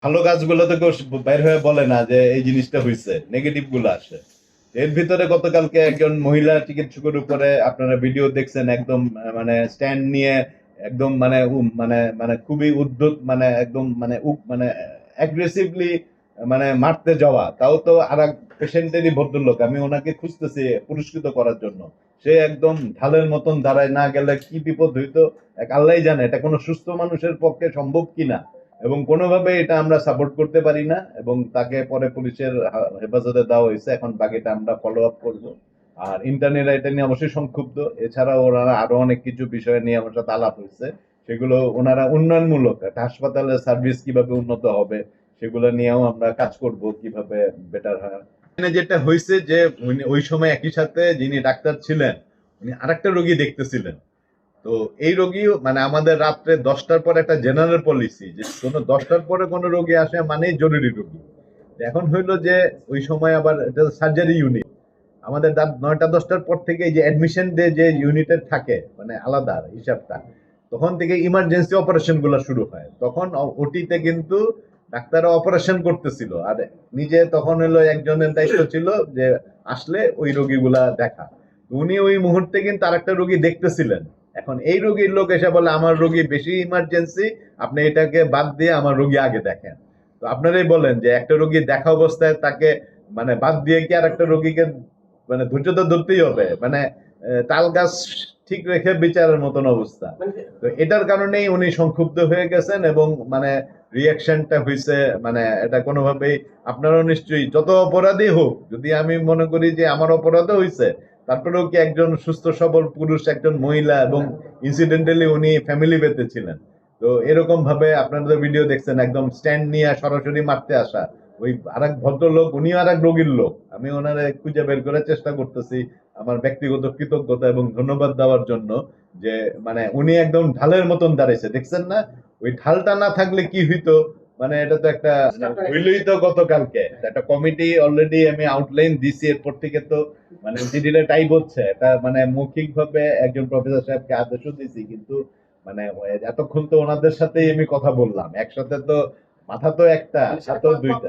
ভালো কাজগুলো তো কেউ বের হয়ে বলে না যে এই জিনিসটা হয়েছে, নেগেটিভ গুলো আসে। এর ভিতরে গতকালকে একজন মহিলা চিকিৎসকের উপরে আপনারা ভিডিও দেখছেন, একদম মানে স্ট্যান্ড নিয়ে একদম মানে মানে মানে খুবই উদ্ধত, মানে একদম মানে মানে অ্যাগ্রেসিভলি মানে মারতে যাওয়া, তাও তো আর এক পেশেন্টেরই ভদ্রলোক, আমি ওনাকে খুঁজতেছি পুরস্কৃত করার জন্য। সে একদম ঢালের মতন দাঁড়ায়, না গেলে কি বিপদ হইতো এক আল্লাহই জানে। এটা কোনো সুস্থ মানুষের পক্ষে সম্ভব কিনা, এবং কোনোভাবে এটা আমরা সাপোর্ট করতে পারি না, এবং তাকে পরে পুলিশের হেফাজতে দেওয়া হয়েছে। এখন বাকিটা আমরা ফলো আপ করবো। আর ইন্টারনেট এটা নিয়ে অবশ্যই সংক্ষুব্ধ। এছাড়াও ওনারা আরো অনেক কিছু বিষয় নিয়ে আমার সাথে আলাপ হয়েছে, সেগুলো ওনারা উন্নয়নমূলক, একটা হাসপাতালের সার্ভিস কিভাবে উন্নত হবে সেগুলো নিয়েও আমরা কাজ করব, কিভাবে বেটার হয়। এখানে যেটা হয়েছে যে ওই সময় একই সাথে যিনি ডাক্তার ছিলেন উনি আরেকটা রোগী দেখতেছিলেন। তো এই রোগীও মানে আমাদের রাত্রে 10টার পর একটা জেনারেল পলিসি যে কোনো 10টার পরে কোনো রোগী আসে মানেই জরুরি রোগী। এখন হইলো যে ওই সময় আবার এটা সার্জারি ইউনিট, আমাদের রাত 9টা 10টার পর থেকে এই যে অ্যাডমিশন ডে যে ইউনিটের থাকে মানে আলাদা হিসাবটা, তখন থেকে ইমার্জেন্সি অপারেশন গুলো শুরু হয়। তখন ওটিতে কিন্তু ডাক্তাররা অপারেশন করতেছিল, আর নিজে তখন হলো একজনের দায়িত্ব ছিল যে আসলে ওই রোগীগুলা দেখা। উনি ওই মুহূর্তে কিন্তু আরেকটা রোগী দেখতেছিলেন। এখন এই রোগীর লোক এসে বলে আমার রোগী বেশি ইমার্জেন্সি, আপনি এটাকে বাদ দিয়ে আমার রোগী আগে দেখেন। তো আপনারাই বলেন যে একটা রোগী দেখা অবস্থায় তাকে মানে বাদ দিয়ে কি আর একটা রোগীকে মানে ধৈর্য তো ধরতেই হবে, মানে তাল গাছ ঠিক রেখে বিচারের মতন অবস্থা। তো এটার কারণেই উনি সংক্ষুব্ধ হয়ে গেছেন, এবং মানে রিয়াকশনটা হয়েছে মানে এটা কোনোভাবেই আপনারাও নিশ্চয়ই যত অপরাধী হোক, যদি আমি মনে করি যে আমার অপরাধও হয়েছে, তারপরেও কি একজন সুস্থ সবল পুরুষ, একজন মহিলা, এবং ইনসিডেন্টালি উনি ফ্যামিলি পেতে ছিলেন। তো এরকম ভাবে আপনারা ভিডিও দেখছেন একদম স্ট্যান্ড নিয়ে সরাসরি মারতে আসা ওই আরেক ভদ্রলোক, উনি আরেক রোগীর লোক। আমি ওনারে খুঁজে বের করার চেষ্টা করতেছি আমার ব্যক্তিগত কৃতজ্ঞতা এবং ধন্যবাদ দেওয়ার জন্য, যে মানে উনি একদম ঢালের মতন দাঁড়াইছে, দেখছেন না? ওই ঢালটা না থাকলে কি হইতো, মানে এটা তো একটা হইলই তো গতকালকে একটা কমিটি অলরেডি আমি আউটলাইন দিছি, এরপর থেকে তো মানে চিঠিটা টাইপ হচ্ছে, এটা মানে মৌখিক ভাবে একজন প্রফেসর সাহেবকে আদেশও দিছি, কিন্তু মানে এতক্ষণ তো ওনাদের সাথেই আমি কথা বললাম, একসাথে তো মাথা তো একটা, হাতও দুইটা।